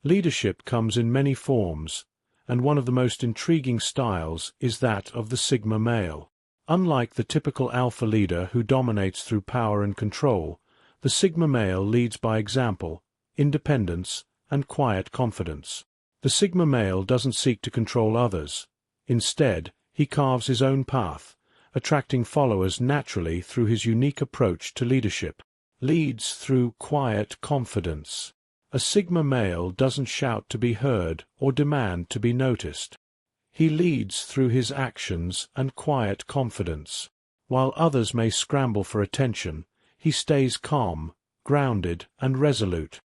Leadership comes in many forms, and one of the most intriguing styles is that of the Sigma male. Unlike the typical alpha leader who dominates through power and control, the Sigma male leads by example, independence, and quiet confidence. The Sigma male doesn't seek to control others. Instead, he carves his own path, attracting followers naturally through his unique approach to leadership. Leads through quiet confidence. A Sigma male doesn't shout to be heard or demand to be noticed. He leads through his actions and quiet confidence. While others may scramble for attention, he stays calm, grounded, and resolute.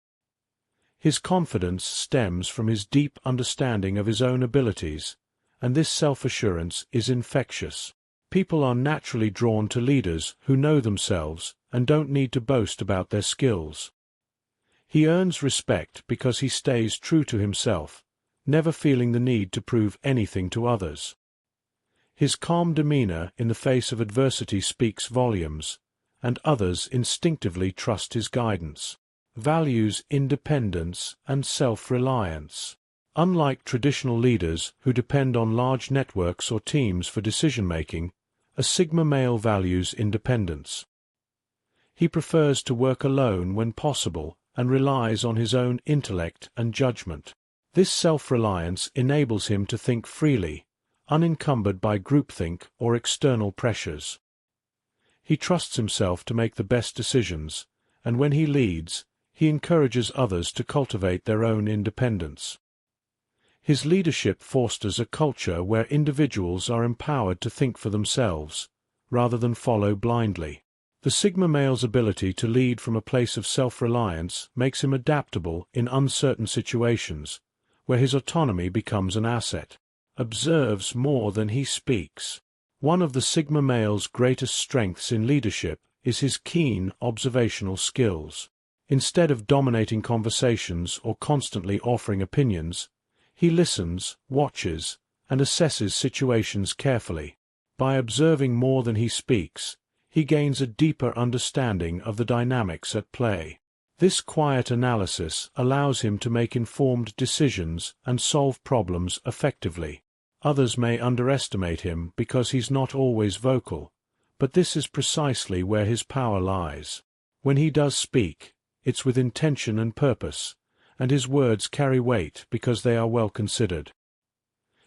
His confidence stems from his deep understanding of his own abilities, and this self-assurance is infectious. People are naturally drawn to leaders who know themselves and don't need to boast about their skills. He earns respect because he stays true to himself, never feeling the need to prove anything to others. His calm demeanor in the face of adversity speaks volumes, and others instinctively trust his guidance. Values independence and self-reliance. Unlike traditional leaders who depend on large networks or teams for decision-making, a Sigma male values independence. He prefers to work alone when possible and relies on his own intellect and judgment. This self-reliance enables him to think freely, unencumbered by groupthink or external pressures. He trusts himself to make the best decisions, and when he leads, he encourages others to cultivate their own independence. His leadership fosters a culture where individuals are empowered to think for themselves, rather than follow blindly. The Sigma male's ability to lead from a place of self-reliance makes him adaptable in uncertain situations, where his autonomy becomes an asset. Observes more than he speaks. One of the Sigma male's greatest strengths in leadership is his keen observational skills. Instead of dominating conversations or constantly offering opinions, he listens, watches, and assesses situations carefully. By observing more than he speaks, he gains a deeper understanding of the dynamics at play. This quiet analysis allows him to make informed decisions and solve problems effectively. Others may underestimate him because he's not always vocal, but this is precisely where his power lies. When he does speak, it's with intention and purpose, and his words carry weight because they are well considered.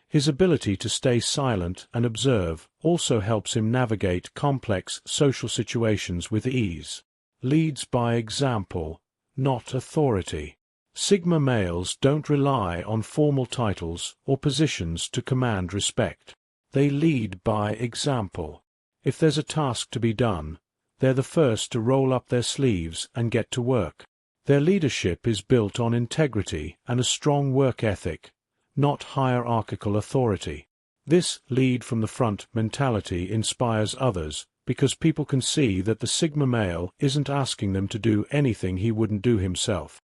His ability to stay silent and observe also helps him navigate complex social situations with ease. Leads by example, not authority. Sigma males don't rely on formal titles or positions to command respect. They lead by example. If there's a task to be done, they're the first to roll up their sleeves and get to work. Their leadership is built on integrity and a strong work ethic, not hierarchical authority. This lead-from-the-front mentality inspires others because people can see that the Sigma male isn't asking them to do anything he wouldn't do himself.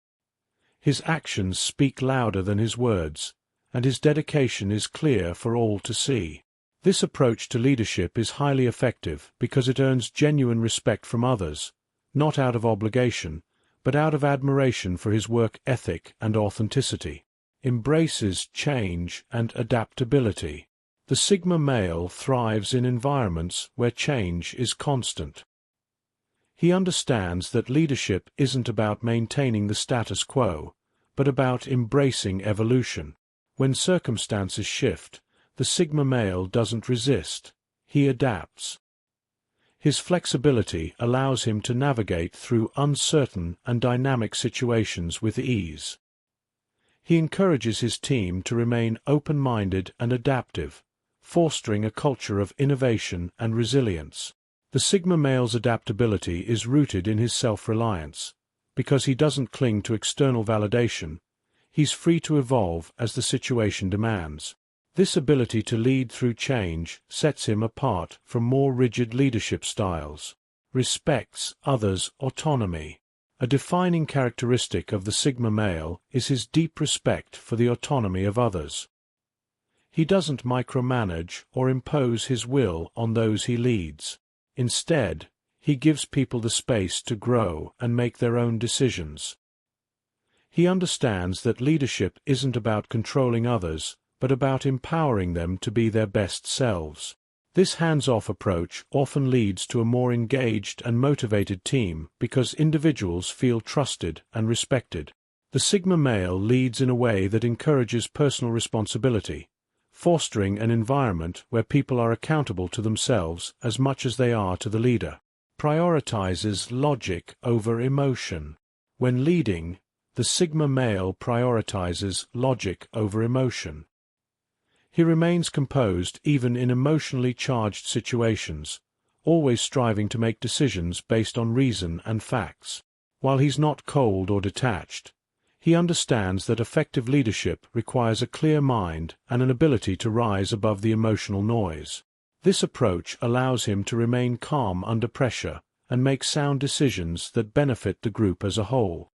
His actions speak louder than his words, and his dedication is clear for all to see. This approach to leadership is highly effective because it earns genuine respect from others, not out of obligation, but out of admiration for his work ethic and authenticity. Embraces change and adaptability. The Sigma male thrives in environments where change is constant. He understands that leadership isn't about maintaining the status quo, but about embracing evolution. When circumstances shift, the Sigma male doesn't resist, he adapts. His flexibility allows him to navigate through uncertain and dynamic situations with ease. He encourages his team to remain open-minded and adaptive, fostering a culture of innovation and resilience. The Sigma male's adaptability is rooted in his self-reliance. Because he doesn't cling to external validation, he's free to evolve as the situation demands. This ability to lead through change sets him apart from more rigid leadership styles. Respects others' autonomy. A defining characteristic of the Sigma male is his deep respect for the autonomy of others. He doesn't micromanage or impose his will on those he leads. Instead, he gives people the space to grow and make their own decisions. He understands that leadership isn't about controlling others, but about empowering them to be their best selves. This hands-off approach often leads to a more engaged and motivated team because individuals feel trusted and respected. The Sigma male leads in a way that encourages personal responsibility, fostering an environment where people are accountable to themselves as much as they are to the leader. Prioritizes logic over emotion. When leading, the Sigma male prioritizes logic over emotion. He remains composed even in emotionally charged situations, always striving to make decisions based on reason and facts. While he's not cold or detached, he understands that effective leadership requires a clear mind and an ability to rise above the emotional noise. This approach allows him to remain calm under pressure and make sound decisions that benefit the group as a whole.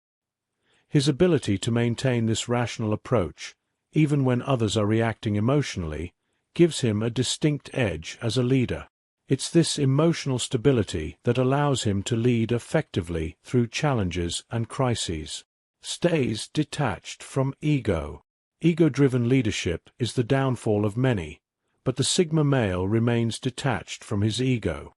His ability to maintain this rational approach, even when others are reacting emotionally, gives him a distinct edge as a leader. It's this emotional stability that allows him to lead effectively through challenges and crises. Stays detached from ego. Ego-driven leadership is the downfall of many, but the Sigma male remains detached from his ego.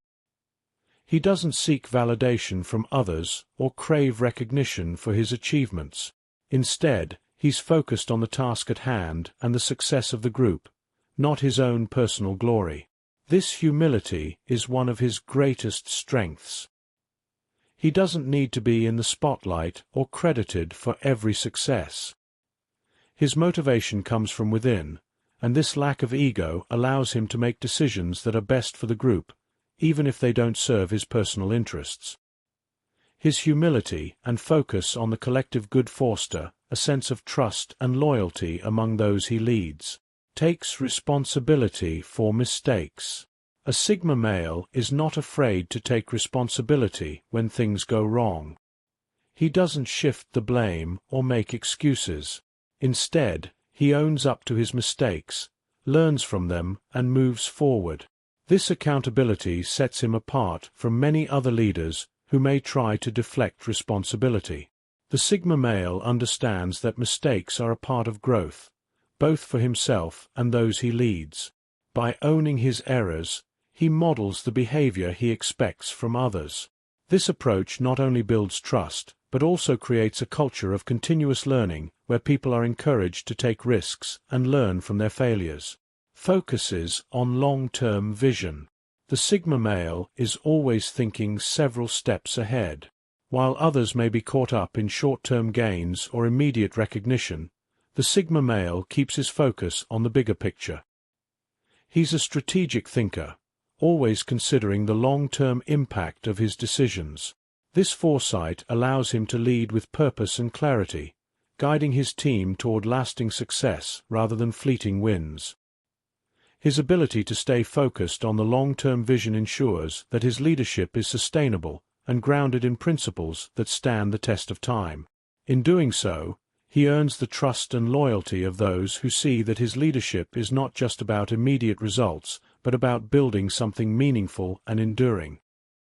He doesn't seek validation from others or crave recognition for his achievements. Instead, he's focused on the task at hand and the success of the group, not his own personal glory. This humility is one of his greatest strengths. He doesn't need to be in the spotlight or credited for every success. His motivation comes from within, and this lack of ego allows him to make decisions that are best for the group, even if they don't serve his personal interests. His humility and focus on the collective good foster a sense of trust and loyalty among those he leads. Takes responsibility for mistakes. A Sigma male is not afraid to take responsibility when things go wrong. He doesn't shift the blame or make excuses. Instead, he owns up to his mistakes, learns from them, and moves forward. This accountability sets him apart from many other leaders who may try to deflect responsibility. The Sigma male understands that mistakes are a part of growth, both for himself and those he leads. By owning his errors, he models the behavior he expects from others. This approach not only builds trust, but also creates a culture of continuous learning where people are encouraged to take risks and learn from their failures. Focuses on long-term vision. The Sigma male is always thinking several steps ahead. While others may be caught up in short-term gains or immediate recognition, the Sigma male keeps his focus on the bigger picture. He's a strategic thinker, always considering the long-term impact of his decisions. This foresight allows him to lead with purpose and clarity, guiding his team toward lasting success rather than fleeting wins. His ability to stay focused on the long-term vision ensures that his leadership is sustainable and grounded in principles that stand the test of time. In doing so, he earns the trust and loyalty of those who see that his leadership is not just about immediate results, but about building something meaningful and enduring.